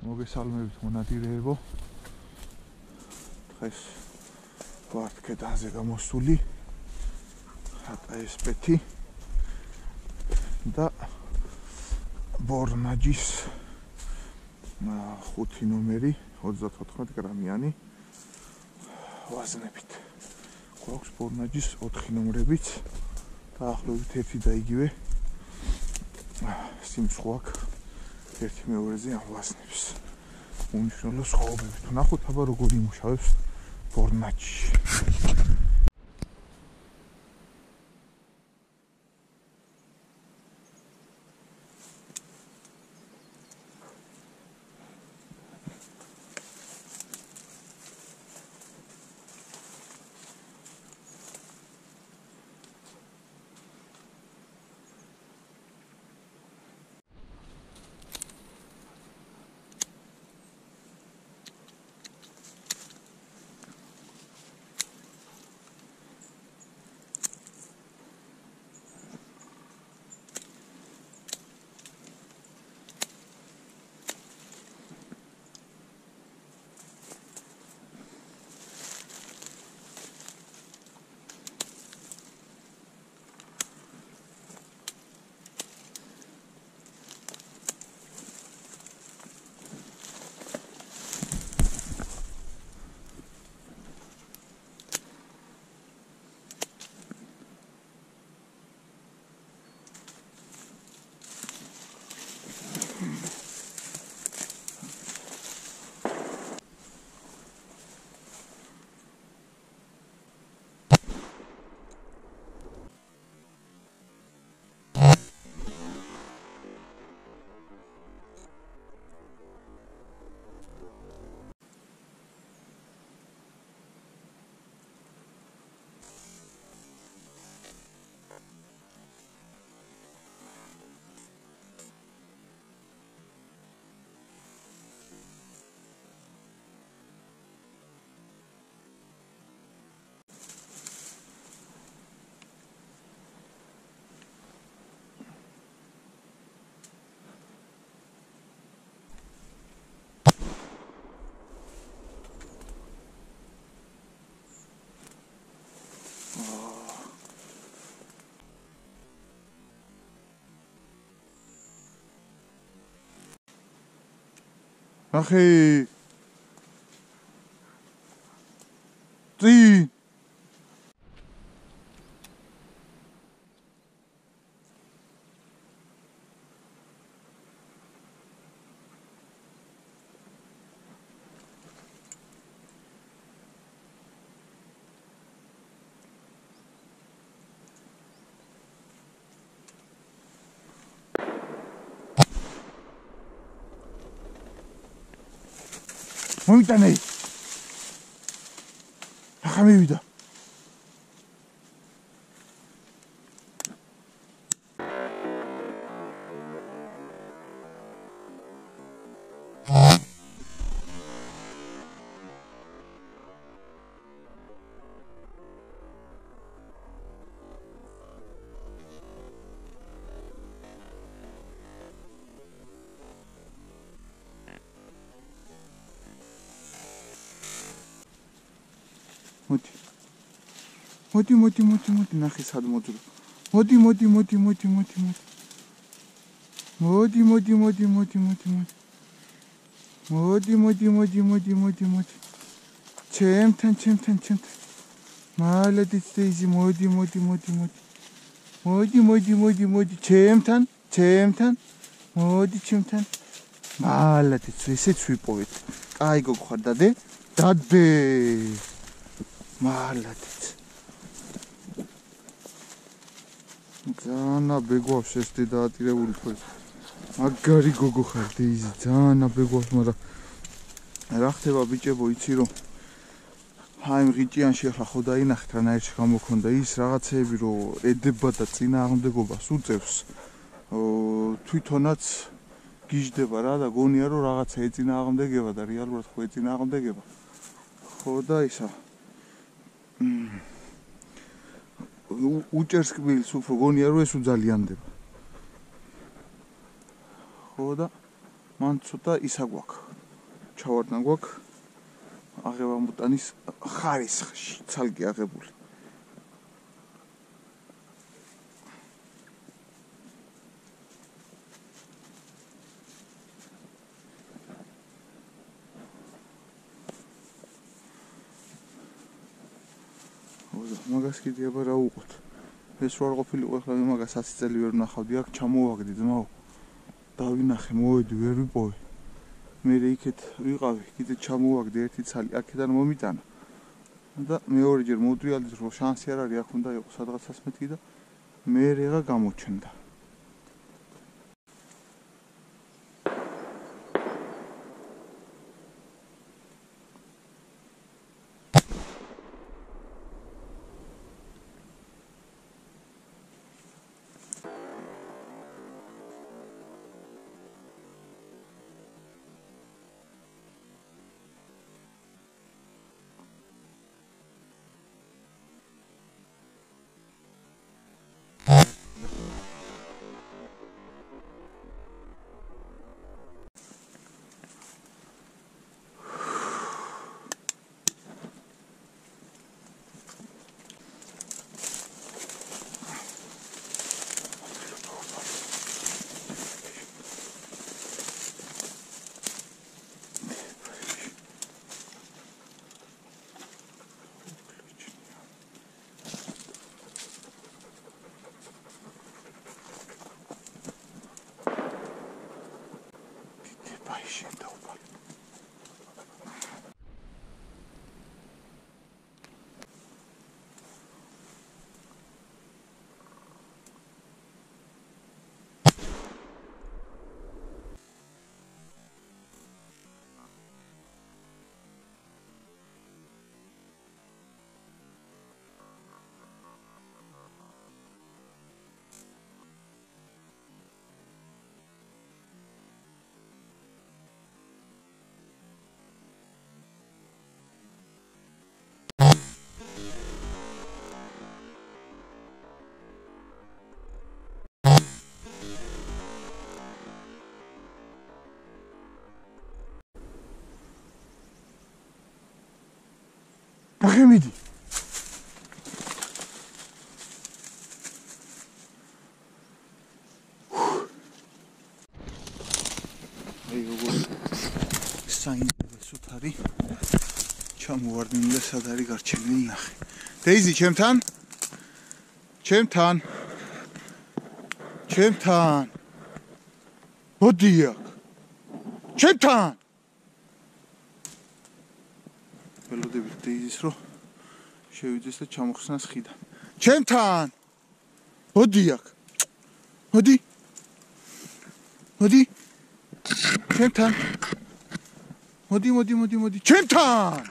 მოგესალმებით მონადირეებო. დღეს ვართ კედანზე გამოსული. ხატა ესპეთი და ბორნაჯის 5 ნომერი 34 გრამიანი ვაზნებით. გვაქვს ბორნაჯის 4 ნომრებიც დაახლოებით ერთი და იგივე სიმცხო აქვს ერთი მეორეზე ამ ვაზნებს. უნიშნელო სხვაობებით. ვნახოთ აბა როგორ იმუშავებს ბორნაჯი. Axi. Zi. მოიტანე. ახლა მივიდა. მოდი ნახე სად მოძრო. მოდი. ჩემთან. მალადიც დეიზი მოდი. ჩემთან. მოდი ჩემთან. მალადიც ესეც ვიპოვეთ. კაი გოგხარ დადე. მალადიც. ძალიან აბეგვავს ეს დედაატირებული თქო. მაგარი გოგო ხარ დეიზი, ძალიან აბეგვავს, მაგრამ რა ხდება ბიჭებო, იცი რომ აი მღიჭიანში ახლა ხო დაინახეთ რანაირში გამოქონდა ის რაღაცეები რომ ედება და წინააღმდეგობას უწევს. თვითონაც გიждდება რა და გონია რომ რაღაცა ეწინააღმდეგება და რეალურად ხო ეწინააღმდეგება. ხო და ისა უჭერს კბილს უფრო გონია რომ ეს უძალიანდება. ხო და მან ცოტა ისა გვაქვს ჩავარდნა გვაქვს აღება მუტანის ხარისხში ცალკე აღებული. მაგას კიდე აბა რა უყოთ. ეს რო არ ყოფილიყო ახლა მაგას 100 წელი ვერ ვნახავდი აქ ჩამოვაგდი ძმაო. დავინახე მოვედი ვერ ვიპოვე. მე იქეთ ვიყავი კიდე ჩამოვაგდი ერთი ცალი აქედან მომიტანა. და მეორეჯერ მოვდიალდი რომ შანსი არ არის აქ უნდა იყოს სადღაცას მეთქი და მე რეგა გამოჩნდა. აღემიდი აი როგორ საინტერესოდ არის ჩამოვარდნილი და სად არის გარჩენილი ნახე დეიზი ჩემთან მოდი აქ ჩემთან ველოდებით დეიზის რომ შევიდეს და ჩამოხსნას ხიდან. ჩემთან! მოდი აქ. მოდი. ჩემთან. მოდი. ჩემთან!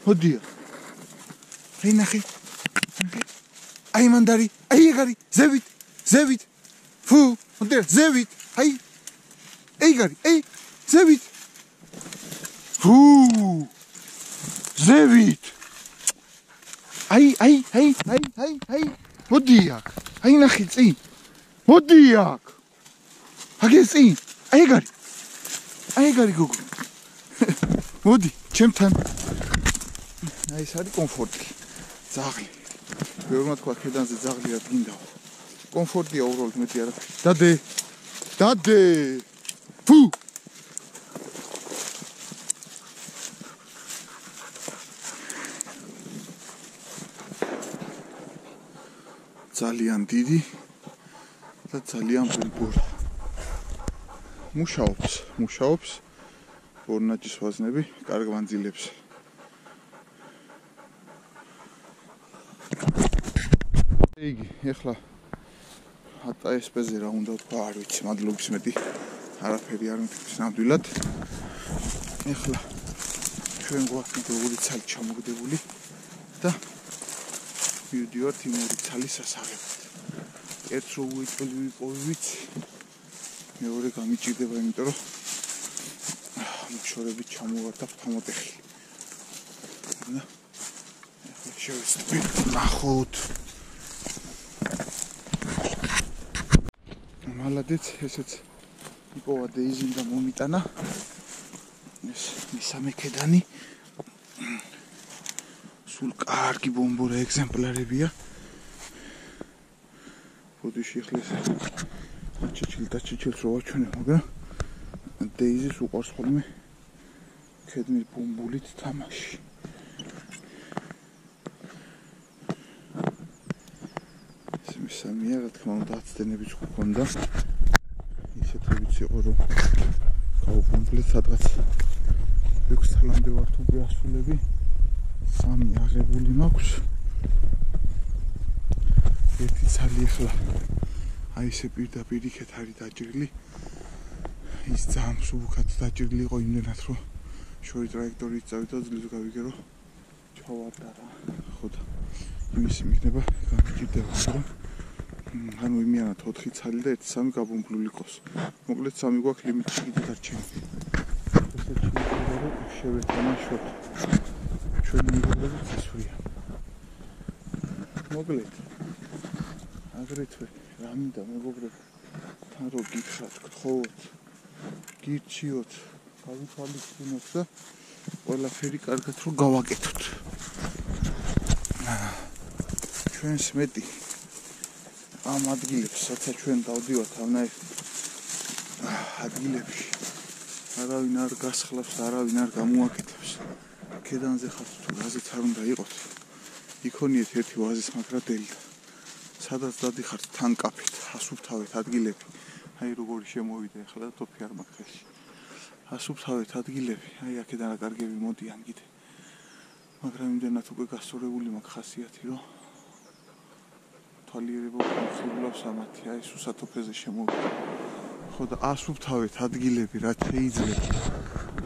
მოდი აქ. აი ნახე. აი მანდარი, აი ეგარი, ზევით. ფუ, მოდი ზევით. აი. ეგარი, აი, ზევით. ზევით აი მოდი აქ აი ნახე წინ მოდი აქ აგე წინ აი ეგარი გოგო მოდი ჩემთან აი ეს არის კომფორტი ძაღლი ბევრმა თქვა ქედანზე ძაღლი არ გინდაო კომფორტია უბრალოდ მეტი არაფერი დადე ფუ ძალიან დიდი და ძალიან ბულბულა. მუშაობს. ორნაჭის ვაზნები კარგ მანძილებს. იგი ეხლა ASP-ზე რა უნდა თქვა, არ ვიცი, მადლობის მეტი არაფერი არ მითქვის ნამდვილად. ეხლა ჩვენ გვაქვს როგორი ცალი ჩამოგდებული და ვიდეოთი იმორი ცალი სასაღებად. ერთ რო ვიპოვით, მეორე გამიჭირდება, იმიტომ რომ მოშორებით ჩამოვარდა ფამოტეხილი. და ეხლა შევისწრებით, ნახოთ. მალადეც ესეც იპოვა დეიზიმ და მომიტანა ეს მესამე კედანი სულ კარგი ბომბურა ეგზემპლარებია ბოდიში ხლეს ჩიჩილს რო ვაჩვენე მაგრამ დეიზის უყარს ხოლმე კედმის ბომბულით თამაში ეს მესამეა რა თქმა უნდა აცდენებიც გქონდა ისეთებიც იყო რომ გავუკომპლეთ სადღაც 6 წლამდე ვარ თუ გასულები 3 აღებული მაქვს ერთი ცალი ახლა აი ესე პირდაპირ იქეთ არის დაჭრილი ის ძალიან მსუბუქად დაჭრილი იყო იმდენად რომ შორი ტრაექტორით წავიდა ძლივს გავიგე რომ ჩავარდა რა ხო და იმის იქნება გამიჭირდება რომ ანუ იმიანად 4 ცალი და 1-3 გაბომბლული ყოს მოკლედ 3 გვაქვს ლიმიტში კიდე დარჩენილი ესე შეიძლება რომ შევეთამაშოთ ჩვენი მეგობრებიც ისვრია მოკლედ აგრეთვე რა მინდა მეგობრებო თან რო გითხრათ გთხოვოთ გირჩიოთ გავითვალისწინოთ და ყველაფერი კარგად რო გავაკეთოთ ჩვენს მეტი ამ ადგილებს საცა ჩვენ დავდივართ ამნაირ ადგილებში არავინ არ გასხლავს არავინ არ გამოაკეთებს კედანზე ხართ თუ რაზეც არ უნდა იყოთ იქონიეთ ერთი ვაზის მაგრა დელი და სადაც დადიხართ თან კაფით ასუფთავეთ ადგილები აი როგორი შემოვიდა ახლა და თოფი არ მაქვს ხელში ასუფთავეთ ადგილები აი აქედან რა კარგები მოდიან კიდე მაგრამ იმდენად უკვე გასწორებული მაქვს ხასიათი რომ თვალიერება უხსნელობს ამათი აი სუსათოფეზე შემოვიდა ხო და ასუფთავეთ ადგილები რაც შეიძლება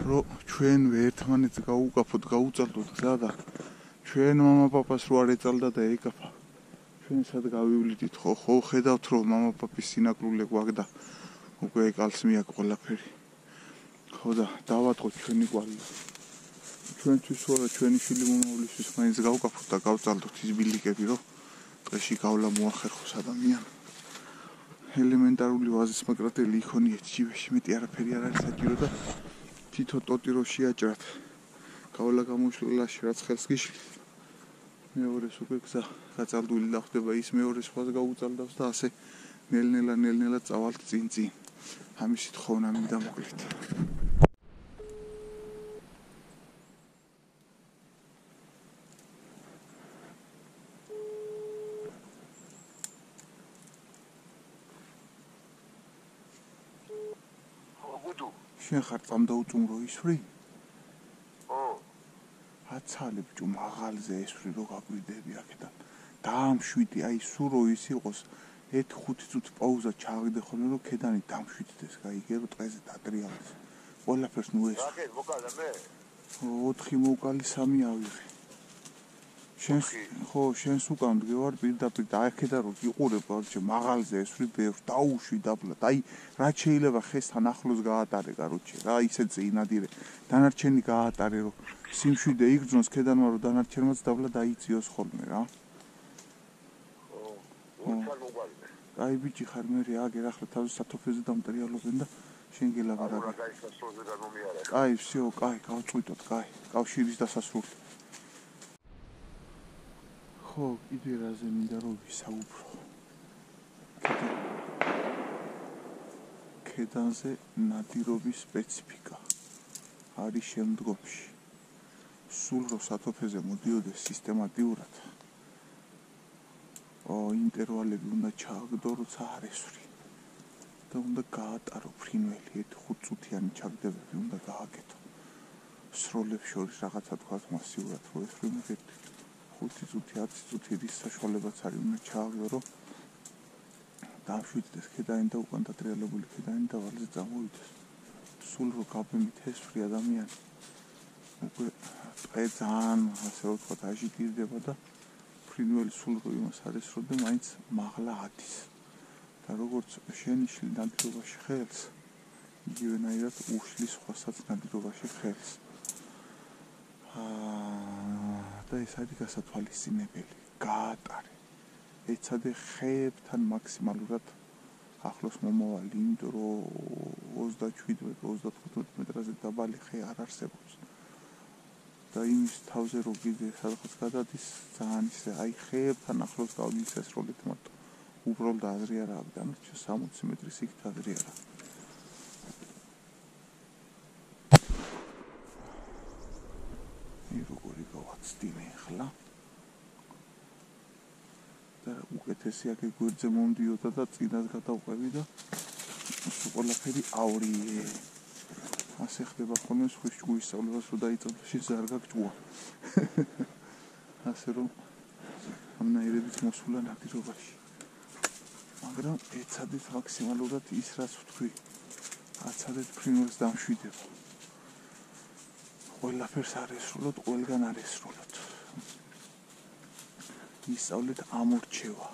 რომ ჩვენვე ერთმანეთს გაუგაფოთ გაუწალდოთ გზა და ჩვენ მამაპაპას რო არ ეწალდა და ეკაფა ჩვენ სად გავივლიდით ხო ხედავთ რომ მამაპაპის სინაკრულე გვაქვს და უკვე ეკალს მიაქვს ყველაფერი ხო და დავატყოთ ჩვენი კვალი ჩვენთვის ვარა ჩვენი შვილი მომავლისთვის მაინც გავგაფოთ და გავწალდოთ ის ბილიკები რომ დღეში გავლა მოახერხოს ადამიანს ელემენტარული ვაზის მაგრატელი იქონიეთ ჯიბეში მეტი არაფერი არ არის საჭირო და თითო ტოტი რო შეაჭრათ გავლა გამოშლილაში რაც ხელს გიშლით მეორეს უკვე გზა გაწალდული და ხდება ის მეორე სხვას გაუწალდავს და ასე ნელ-ნელა წავალთ წინ ამისი თხოვნა მინდა მოკლედ შენ ხარ წამდაუწუმრო ისვრი? აცალე ბიჭო მაღალზე ესვრი რო გაგვიდები აქედან დაამშვიდე აი სულ რო ის იყოს 1-5 წუთი პაუზა ჩავიდე ხოლმე რომ ქედანი დამშვიდდეს გაიგე რომ ტყეზე დატრიალდეს ყველაფერს ნუ ეს რა მოკალა მე 4 მოკალი 3 ავიღე შენ ხო შენს უკან მდგევარ პირდაპირ და აქედან რო იყურებ ვარჩე მაღალზე ესვრი ბევრს დაუშვი დაბლად აი რაც შეიძლება ხესთან ახლოს გაატარე კაროჩე რა ისე წინადირე დანარჩენი გაატარე რომ სიმშვიდე იგრძნოს ქედანმა რომ დანარჩენმაც დაბლა დაიწიოს ხოლმე რა აი ბიჭი ხარ მე აგერ ახლა თავის სათოფეზე დამტრიალობენ და შენ გელაბარაკე აი всё კაი გავწყვიტოთ კაი კავშირის დასასრული ხო კიდე რაზე მინდა რომ ვისაუბრო ქედანზე ნადირობის სპეციფიკა არის შემდგომში სულ რო სათოფეზე მოდიოდეს სისტემატიურად ინტერვალები უნდა ჩააგდო როცა არ ესვრი და უნდა გაატარო ფრინველი 1-5 წუთიანი ჩაგდებები უნდა გააკეთო სროლებს შორის რაღაცა თქვათ მასიურად რო ესვრი მოგეთ 5 წუთი 10 წუთი რის საშუალებაც არის უნდა ჩააგდო რომ დამშვიდდეს ქედანი და უკან დატრიალებული ქედანი და ვალზე წამოვიდეს სულ რო გაბმით ესვრი ადამიანი უკვე ტყე ძალიან ასე რომ ვთქვათ აჟიტირდება და ფრინველი სულ რო იმას არის რომ და მაინც მაღლა ადის და როგორც შენიშლი ნადირობაში ხელს იგივენაირად უშლის სხვასაც ნადირობაში ხელს და ეს არის გასათვალისწინებელი გაატარე ეცადე ხეებთან მაქსიმალურად ახლოს მომავალი, იმიტომ რომ 27-35 მეტრაზე დაბალი ხე არ არსებობს. და იმის თავზე რო კიდე სადღაც გადადის ძალიან ისე აი ხეებთან ახლოს გავდის ესროლით მარტო. უბრალოდ აზრი არ აქვს, დანარჩენ 60 მეტრის იქით აზრი არ აქვს. როგორი გავაცდინე ახლა და უკეთესია კი გვერდზე მომდიოდა და წინას გადავყვევი და ყველაფერი ავრიე ასე ხდება ხოლმე სხვის ჭუის სწავლებას რო დაიწყებს შენ არ გაგჭუა ასე რომ ამნაირებით მოსულა ნადირობაში მაგრამ ეცადეთ მაქსიმალურად ის რაც ვთქვი აცადეთ ფრინველს დამშვიდება ყველაფერს არ ესრულოთ, ყველგან არ ესრულოთ. ისწავლეთ ამორჩევა.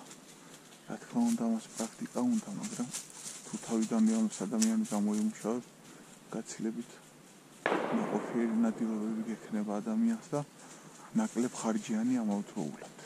რა თქმა უნდა, მას პრაქტიკა უნდა, მაგრამ თუ თავიდანვე ამას ადამიანი გამოიმუშავებს, გაცილებით ნაყოფიერი ნადირობები გექნება ადამიანს და ნაკლებ ხარჯიანი ამავდროულად.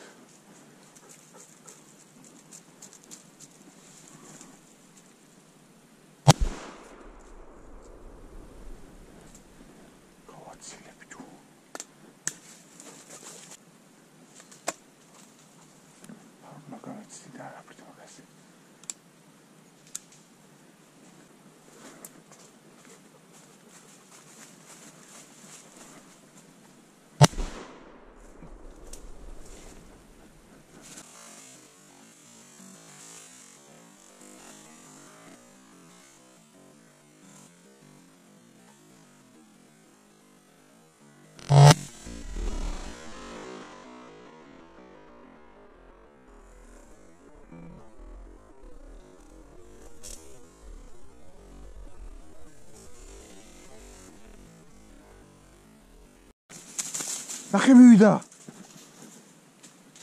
ნახე მივიდა.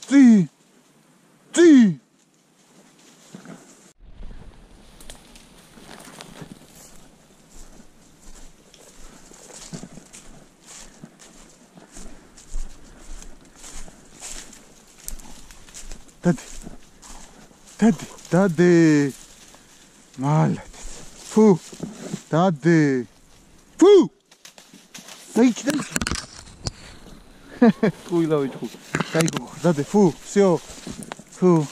წი. დადე. მალეთ. ფუ. დადე. ფუ. დაიჭდა. Куила вичку. Кайго, дадე, фу, всё. Фу.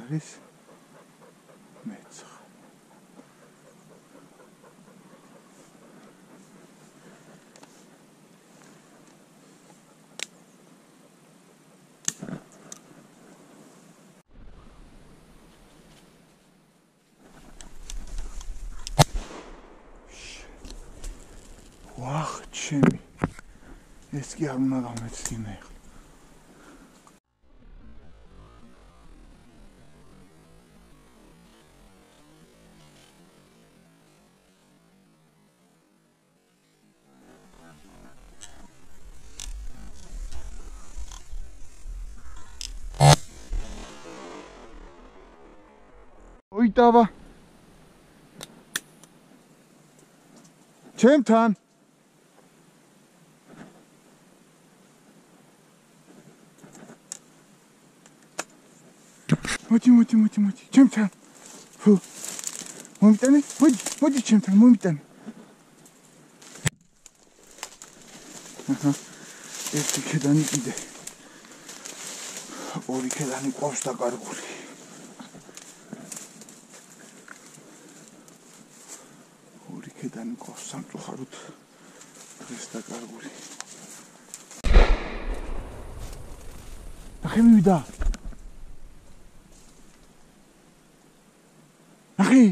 არის მეცხრე ვახ ჩემი ეს კი არ უნდა გამეცდინე ახლა ოიტავა ჩემთან მოდი ჩემთან ფუ მომიტანე მოდი ჩემთან მომიტანე ერთი ქედანი კიდე ორი ქედანი ყავს დაკარგული კედანი ყავს სამწუხაროდ დღეს დაკარგული ნახე მივიდა ნახე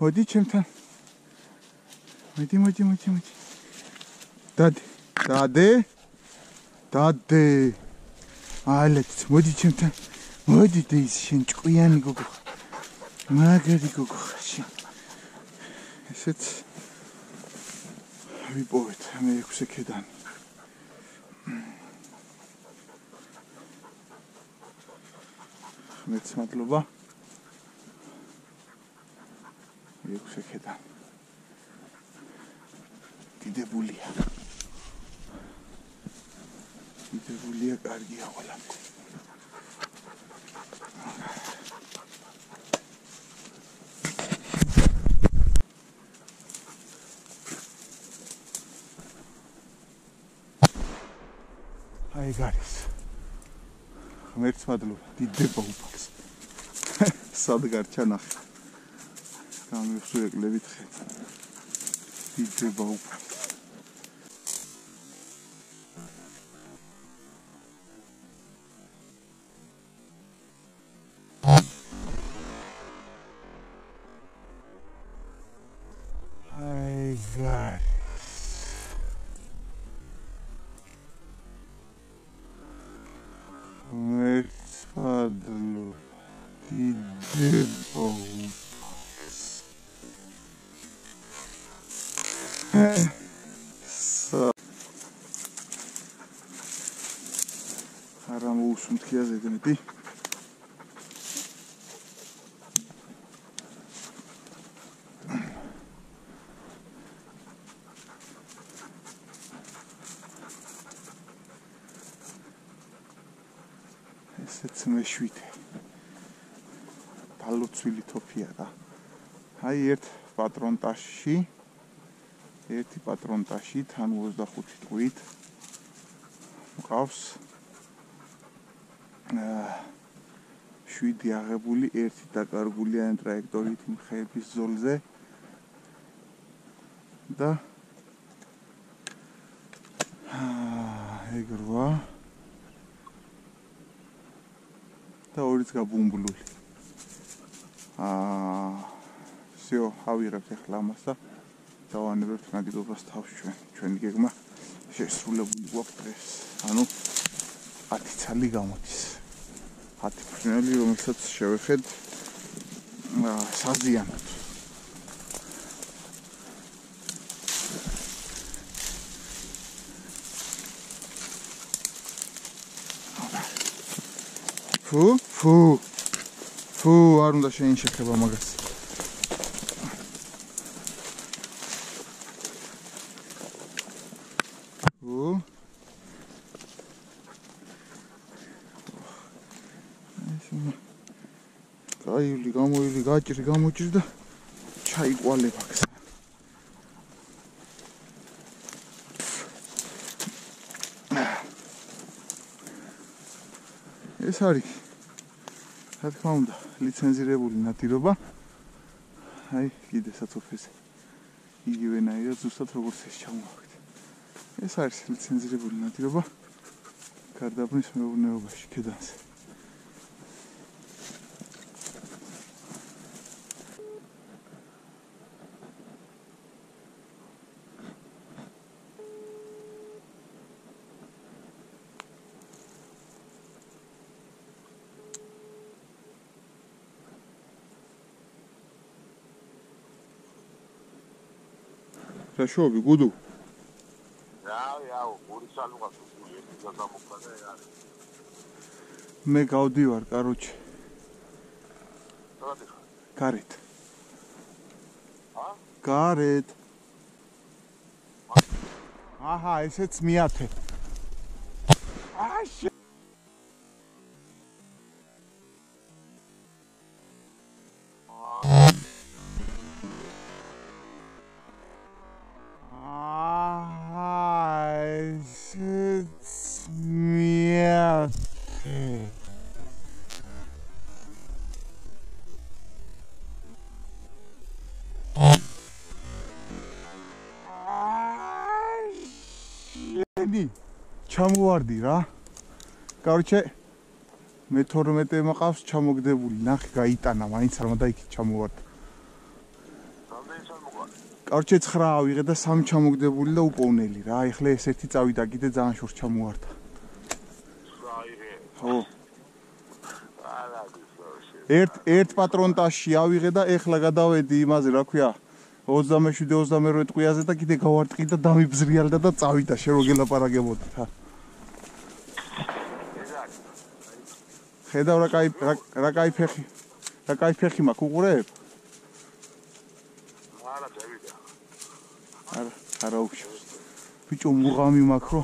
მოდი ჩემთან. მოდი. დადე. ალეთ, მოდი ჩემთან. მოდი და ის შენ ჭკვიანი გოგო. მაგარი გოგო შენ. ესეც ვიპოვეთ მე 6 ქედანი. მეც მადლობა. 6 ქედანი. დიდებულია. კარგია ყველა. აი გარის. ღმერთს მადლობა, დიდება უფალს. სად გარჩა ნახე. გამიხსუეკლებით ხე. დიდება უფალს. არა მოусუნთქია ზედმეტი. ესეც მეშვიდე. ბალოცვილი თოფია რა. აი ერთ პატრონტაში თან 25 ტყვით მყავს 7 აღებული, 1 დაკარგული ან ტრაექტორით მხეების ზოლზე და ეგ 8 და 2-იც გაბუმბლული. всё, ავიღებთ ახლა ამას და დავანებებთ ნაგიდობას თავს ჩვენი გეგმა შესრულებული გვაქვს დღეს. ანუ 10 ცალი გამოდის. 10 ფრინველი, რომელსაც შევეხეთ საზიანოდ. ფუ, არ უნდა შეინშეხება მაგას. გამოილი გაჭრი გამოჭრი და ჩაიყვალება გზა. ეს არის რა თქმა უნდა ლიცენზირებული ნადირობა. აი კიდე საწოფეზე იგივენაირად ზუსტად როგორც ეს ჩამოვაგდ. ეს არის ლიცენზირებული ნადირობა გარდაბნის მეურნეობაში ქედანზე. შობი გუდუ მე გავდივარ კაროჩე გარეთ აჰა ესეც მიათე აშ ჩამოვარდი რა. Короче, მე 12 მყავს ჩამოგდებული, ნახე გაიტანა, მაინც არ უნდა იქით ჩამოვარდი. Короче, 9 ავიღე და 3 ჩამოგდებული და უპოვნელი რა. ეხლა ეს ერთი წავიდა კიდე ძალიან შორს ჩამოვარდა. ხო. ერთ პატრონტაში ავიღე და ეხლა გადავედი იმაზე, რა ქვია, 27-28 ტყვიაზე და კიდე გავარტყი და დამიბზრიალდა და წავიდა, შენ რო გელაპარაკებოდი რა. ხედავ რა კაი ფეხი მაქვს უყურებ? არა წევიდა. არა უშავს. ბიჭო მუღამი მაქვს რო.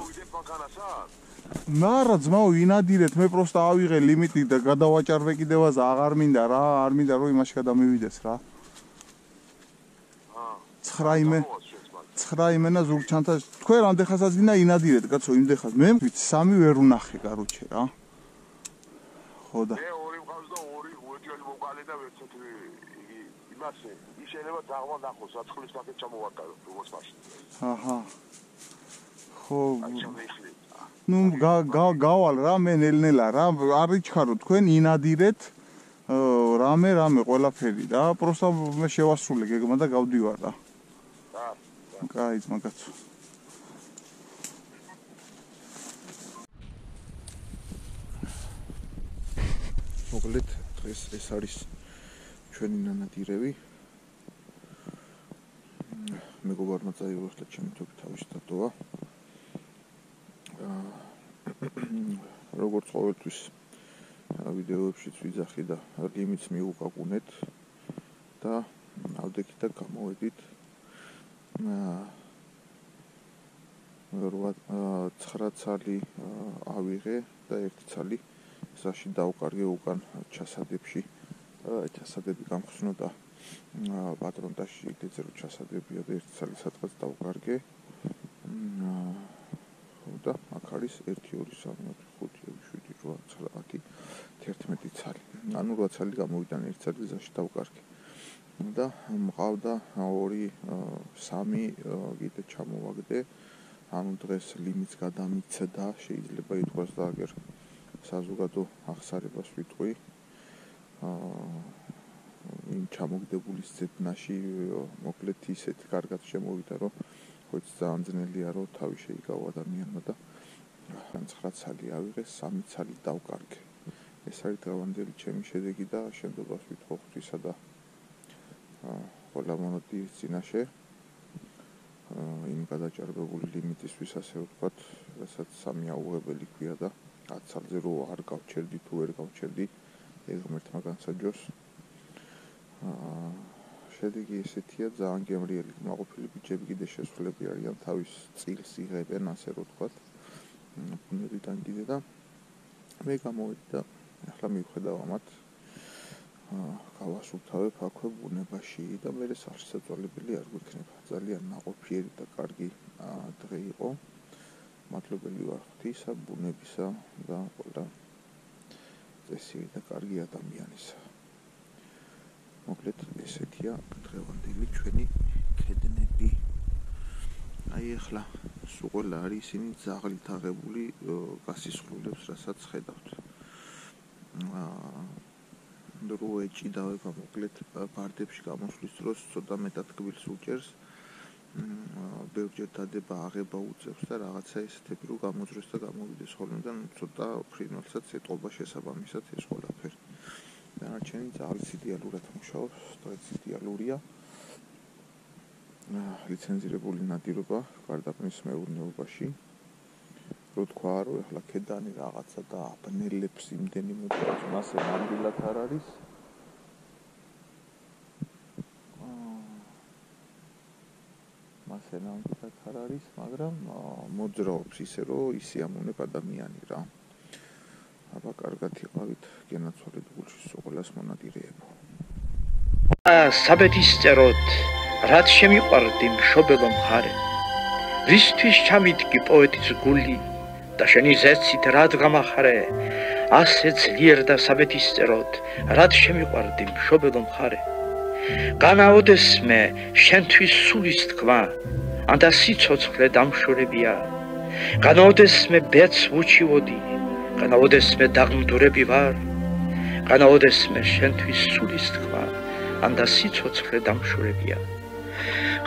ნარა ძმაო ინადირეთ მე პროსტა ავიღე ლიმიტი და გადავაჭარბე კიდევაზე აღარ მინდა რა, არ მინდა რომ იმაში გადამივიდეს რა. 9 იმენა ზურგჩანთა თქვენ რამდენხანსაც გინდა ინადირეთ კაცო იმდენხანს მე 3 ვერ უნახე კაროჩე რა. ხო და მე 2 მყავს და 2 უეჭველი მოვყალე და ვერცოთ იმასე ის შეიძლება დაღმა ნახოს აწყლის პაკეტ ჩამოვარდა როგორც მაშინ. აჰა. ხო ნუ გავალ რა მე ნელ-ნელა რა არ იჩქარო თქვენ ინადირეთ რამე ყველაფერი რა პროსტა მე შევასრულე გეგმა და გავდივარ რა. კაი მაგაცო. მოკლედ დღეს ეს არის ჩვენი ნანადირები. მეგობარმა წაიღო ახლა ჩემი თოფი თავის დატოვა. როგორც ყოველთვის ვიდეოებშიც ვიძახი და ლიმიტს მიუყაყუნეთ და ავდექით და გამოვედით 9 ცალი ავიღე და 1 ცალი საში დავკარგე უკან ჩასადებში. ჩასადები გამხსნო და პატრონტაში იქეცე რომ ჩასადებია და 1 ცალი სადღაც დავკარგე. და აქ არის 1 2 3 4 5 6 7 8 9 10 11 ცალი. ანუ 8 ცალი გამოვიდან 1 ცალი ზაში დავკარგე. და მყავდა 2 3 კიდე ჩამოვაგდე. ანუ დღეს ლიმიტს გადამიცდა, შეიძლება ითქვას და აგერ საზოგადო აღსარებას ვიტყვი. იმ ჩამოგდებულის ძებნაში მოკლედ ისეთ კარგად შემოვიდა, რომ ხოც ძალიან ძნელია რომ თავი შეიკავა ადამიანმა და 9 ცალი ავიღე, 3 ცალი დავკარგე. ეს არის დღევანდელი ჩემი შედეგი და შემდგომას ვითხოვ ღვთისა და ყველა მონადირის წინაშე იმ გადაჭარბებული ლიმიტისთვის ასე ვთქვათ, რასაც 3 აუღებელი ქვია და 10 ცალზე რო არ გავჩერდი თუ ვერ გავჩერდი, ეგ ღმერთმა განსაჯოს. შედეგი ესეთია, ძალიან გემრიელი მაყოფილი ბიჭები კიდე შესრულები არიან, თავის წილს იღებენ, ასე რო ვთქვათ. ბუნებიდან კიდე და მე გამოვედი და ახლა მივხედავ ამათ. გავასუფთავებ აქვე ბუნებაში და მე საშეწვალებელი არ გვექნება. ძალიან ნაყოფიერი და კარგი დღე იყო. მადლობელი ვარ ღვთისა, ბუნებისა და ყველა წესიერი და კარგი ადამიანისა. მოკლედ ესეთია დღევანდელი ჩვენი ქედნები. აი ახლა სულ ყველა არის ისინი ძაღლით აღებული გასისხლულებს, რასაც ხედავთ. რო ეჭიდავება მოკლედ ბარდებში გამოსვლის დროს ცოტა მეტად კბილს უჭერს. ბევრჯერ დადება აღება უწევს და რაღაცა ესეთები რო გამოძრეს და გამოვიდეს ხოლმე და ცოტა ფრინველსაც ეტყობა შესაბამისად ეს ყველაფერი. დანარჩენი ძალიან იდეალურად მუშაობს, სწორედ იდეალურია. ლიცენზირებული ნადირობა გარდაქმნის მეურნეობაში. რო თქვა რომ ახლა ქედანი რაღაცა და აბნელებს იმდენი მოწევს, მასე ნამდვილად არ არის. ასე ნამდვილად არ არის, მაგრამ მოძრაობს ისე, რომ ისიამოვნებ ადამიანი რა. აბა კარგად იყავით, გენაცვალეთ გულში ყველას მონადირეებო. საბედისწეროდ, რაც შემიყვარდი მშობელო მხარე, რისთვის ჩამიდგი პოეტის გული და შენი ზეცით რად გამახარე, ასე ძლიერ და საბედისწეროდ, რაც შემიყვარდი მშობელო მხარე. განაოდესმე შენთვის სულის თქმა, ანდა სიცოცხლე დამშორებია. განაოდესმე ბედს ვუჩივოდი, განაოდესმე დაღმდურები ვარ. განაოდესმე შენთვის სულის თქმა, ანდა სიცოცხლე დამშორებია.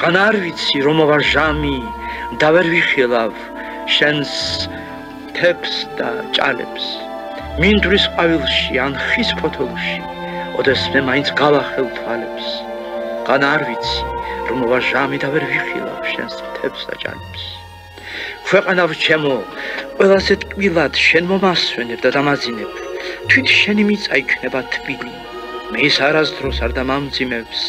ღან არ ვიცი რომ ვარ ჟამი და ვერ ვიხილავ შენს თებს და ჭალებს. მინდვრის ყვავილში ან ხის ფოთოლში ოდესმე მაინც გავახელ თვალებს. ღან არ ვიცი რომ ვარ ჟამი და ვერ ვიხილავ შენს თებს და ჭალებს. ქვეყანავ ჩემო, ყველაზე ტკბილად შენ მომასვენებ და დამაძინებ. თვით შენი მიწა იქნება თბილი. მე ის არასდროს არ დამამძიმებს.